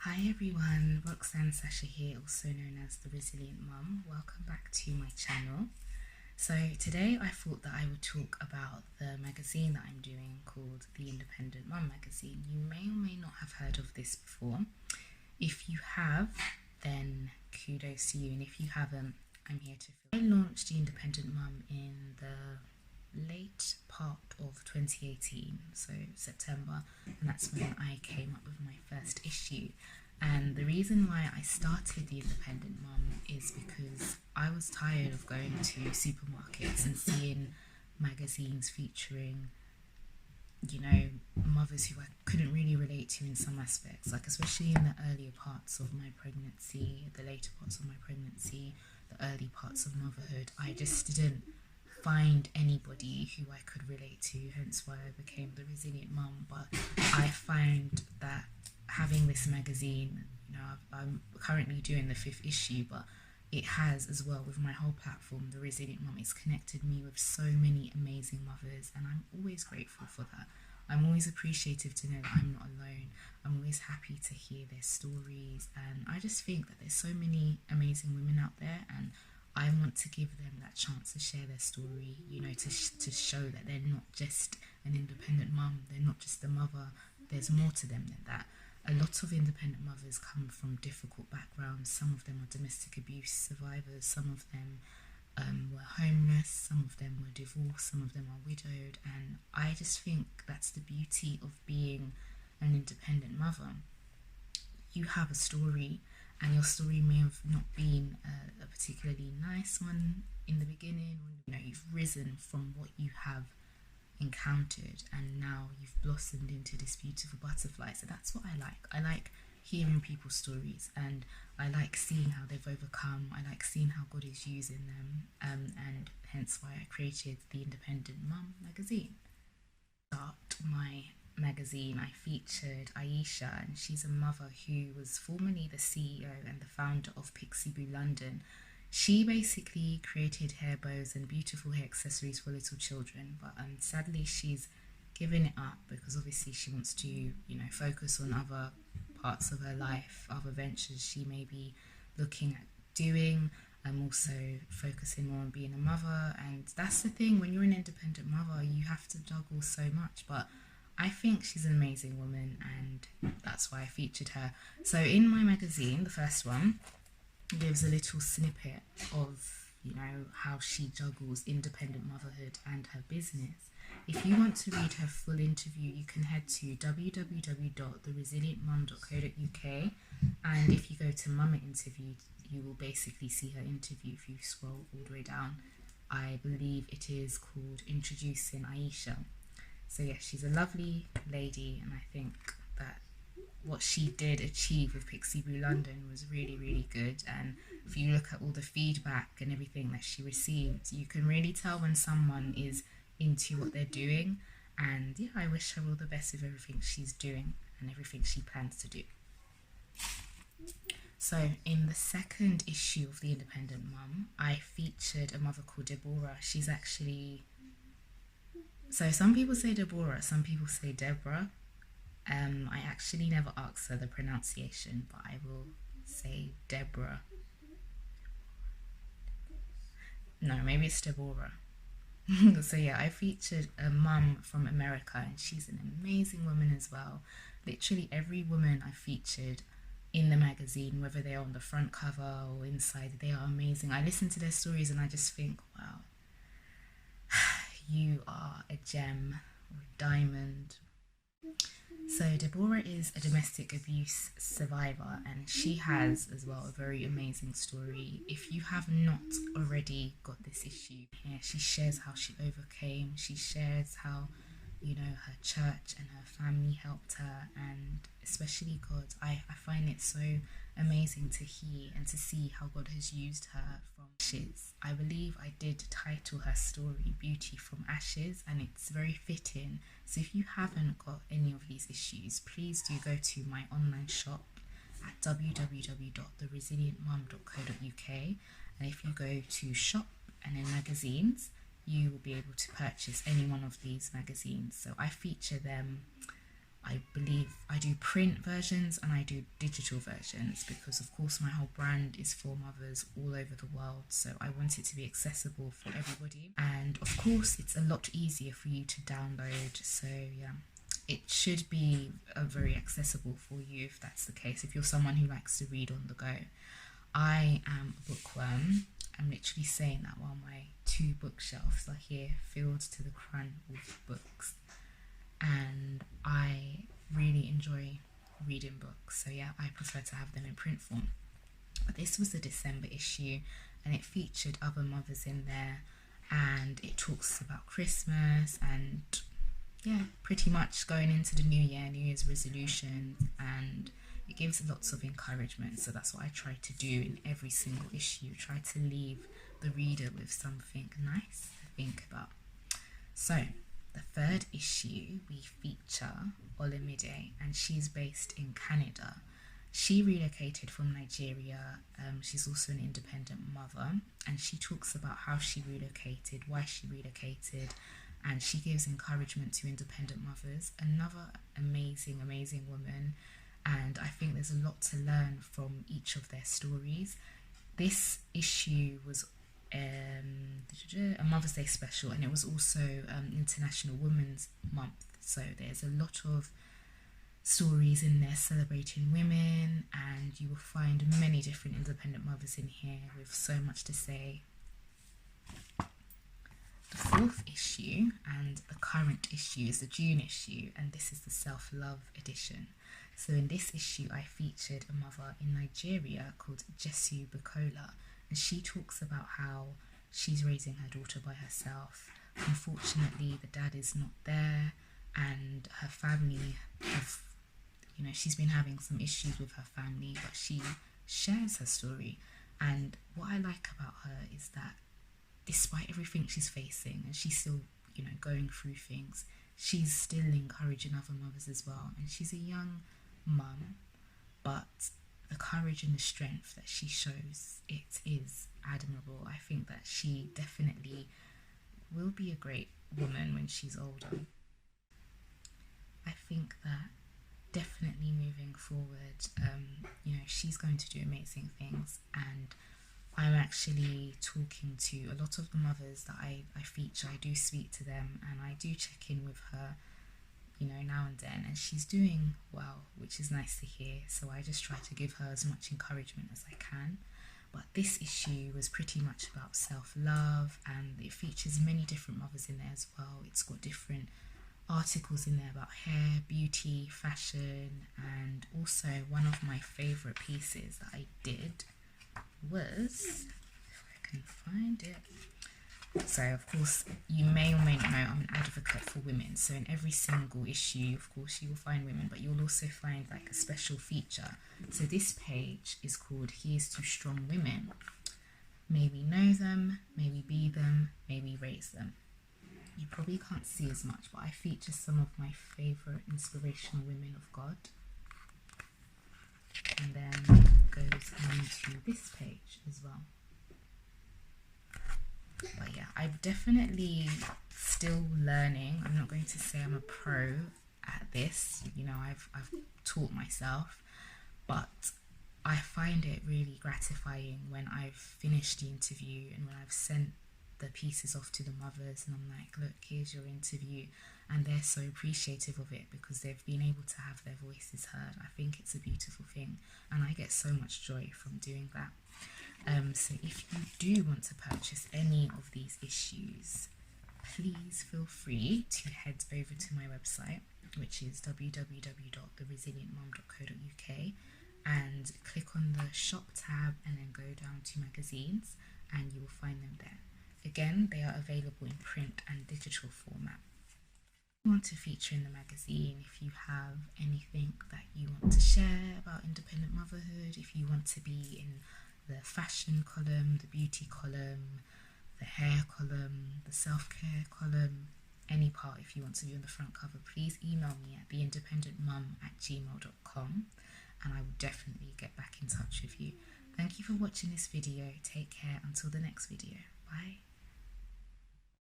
Hi everyone, Roxanne Sasha here, also known as the Resilient Mum. Welcome back to my channel. So today I thought that I would talk about the magazine that I'm doing called the Independent Mum magazine. You may or may not have heard of this before. If you have, then kudos to you, and if you haven't, I'm here to fill. I launched the Independent Mum in the late part of 2018, so September, and that's when I came up with my first issue. And the reason why I started the Independent Mum is because I was tired of going to supermarkets and seeing magazines featuring, mothers who I couldn't really relate to in some aspects, like especially in the earlier parts of my pregnancy, the later parts of my pregnancy, the early parts of motherhood. I just didn't find anybody who I could relate to, hence why I became the Resilient Mum. But I find that having this magazine, I'm currently doing the 5th issue, but it has as well, with my whole platform, the Resilient Mum, it's connected me with so many amazing mothers, and I'm always grateful for that. I'm always appreciative to know that I'm not alone. I'm always happy to hear their stories, and I just think that there's so many amazing women out there, and I want to give them that chance to share their story, to show that they're not just an independent mum, they're not just a mother, there's more to them than that. A lot of independent mothers come from difficult backgrounds. Some of them are domestic abuse survivors, some of them were homeless, some of them were divorced, some of them are widowed, and I just think that's the beauty of being an independent mother. You have a story, and your story may have not been a particularly nice one in the beginning. You've risen from what you have encountered, and now you've blossomed into this beautiful butterfly. So that's what I like. I like hearing people's stories, and I like seeing how they've overcome. I like seeing how God is using them, and hence why I created the Independent Mum magazine. Start my magazine, I featured Aisha, and she's a mother who was formerly the CEO and the founder of Pixie Boo London. She basically created hair bows and beautiful hair accessories for little children, but sadly she's given it up because obviously she wants to, focus on other parts of her life, other ventures she may be looking at doing. I'm also focusing more on being a mother, and that's the thing, when you're an independent mother, you have to juggle so much, but I think she's an amazing woman, and that's why I featured her. So in my magazine, the first one, gives a little snippet of how she juggles independent motherhood and her business. If you want to read her full interview, you can head to www.theresilientmum.co.uk, and if you go to Mama Interview, you will basically see her interview. If you scroll all the way down, I believe it is called Introducing Aisha. So yes, she's a lovely lady, and I think that what she did achieve with Pixie Boo London was really, really good. And if you look at all the feedback and everything that she received, you can really tell when someone is into what they're doing. And yeah, I wish her all the best with everything she's doing and everything she plans to do. So in the 2nd issue of the Independent Mum, I featured a mother called Deborah. She's actually, so some people say Deborah, some people say Deborah. I actually never asked her the pronunciation, but I will say Deborah. No, maybe it's Deborah. So yeah, I featured a mum from America, and she's an amazing woman as well. Literally every woman I featured in the magazine, whether they're on the front cover or inside, they are amazing. I listen to their stories and I just think, wow, you are a gem or a diamond. So Deborah is a domestic abuse survivor, and she has as well a very amazing story. If you have not already got this issue here, she shares how she overcame. She shares how, her church and her family helped her, and especially God. I find it so amazing to hear and to see how God has used her from ashes. I believe I did title her story Beauty from Ashes, and it's very fitting. So if you haven't got any of these issues, please do go to my online shop at www.theresilientmum.co.uk, and if you go to shop and then magazines, you will be able to purchase any one of these magazines. So I feature them I believe I do print versions and I do digital versions because, of course, my whole brand is for mothers all over the world. So I want it to be accessible for everybody. And of course, it's a lot easier for you to download. So yeah, it should be very accessible for you if that's the case. If you're someone who likes to read on the go. I am a bookworm. I'm literally saying that while my 2 bookshelves are here filled to the crown with books. And I really enjoy reading books, so yeah, I prefer to have them in print form. But this was the December issue and it featured other mothers in there, and it talks about Christmas and yeah, pretty much going into the new year, New Year's resolutions, and it gives lots of encouragement. So that's what I try to do in every single issue, try to leave the reader with something nice to think about. So the 3rd issue, we feature Olamide, and she's based in Canada. She relocated from Nigeria. She's also an independent mother, and she talks about how she relocated, why she relocated, and she gives encouragement to independent mothers. Another amazing woman, and I think there's a lot to learn from each of their stories. This issue was a Mother's Day special, and it was also International Women's Month, so there's a lot of stories in there celebrating women, and you will find many different independent mothers in here with so much to say. The 4th issue and the current issue is the June issue, and this is the self-love edition. So in this issue I featured a mother in Nigeria called Jesu Bukola, and she talks about how she's raising her daughter by herself. Unfortunately, the dad is not there, and her family have, she's been having some issues with her family, but she shares her story. And what I like about her is that despite everything she's facing, and she's still, going through things, she's still encouraging other mothers as well. And she's a young mum, but the courage and the strength that she shows, it is admirable. I think that she definitely will be a great woman when she's older. I think that definitely moving forward, she's going to do amazing things, and I'm actually talking to a lot of the mothers that I feature. I do speak to them and I do check in with her, now and then, and she's doing well, which is nice to hear. So I just try to give her as much encouragement as I can. But this issue was pretty much about self-love, and it features many different mothers in there as well. It's got different articles in there about hair, beauty, fashion, and also one of my favourite pieces that I did was, if I can find it. So of course, you may or may not know I'm an advocate for women. So in every single issue, of course, you will find women, but you'll also find like a special feature. So this page is called Here's to Strong Women. May we know them, may we be them, may we raise them. You probably can't see as much, but I feature some of my favourite inspirational women of God. And then it goes into this page as well. But yeah, I'm definitely still learning. I'm not going to say I'm a pro at this. I've taught myself, but I find it really gratifying when I've finished the interview and when I've sent the pieces off to the mothers and I'm like, look, here's your interview, and they're so appreciative of it because they've been able to have their voices heard. I think it's a beautiful thing, and I get so much joy from doing that. So if you do want to purchase any of these issues, please feel free to head over to my website, which is www.theresilientmom.co.uk, and click on the shop tab and then go down to magazines and you will find them there. Again, they are available in print and digital format. If you want to feature in the magazine, if you have anything that you want to share about independent motherhood, if you want to be in the fashion column, the beauty column, the hair column, the self-care column, any part, if you want to be on the front cover, please email me at theindependentmum@gmail.com and I will definitely get back in touch with you. Thank you for watching this video. Take care until the next video. Bye.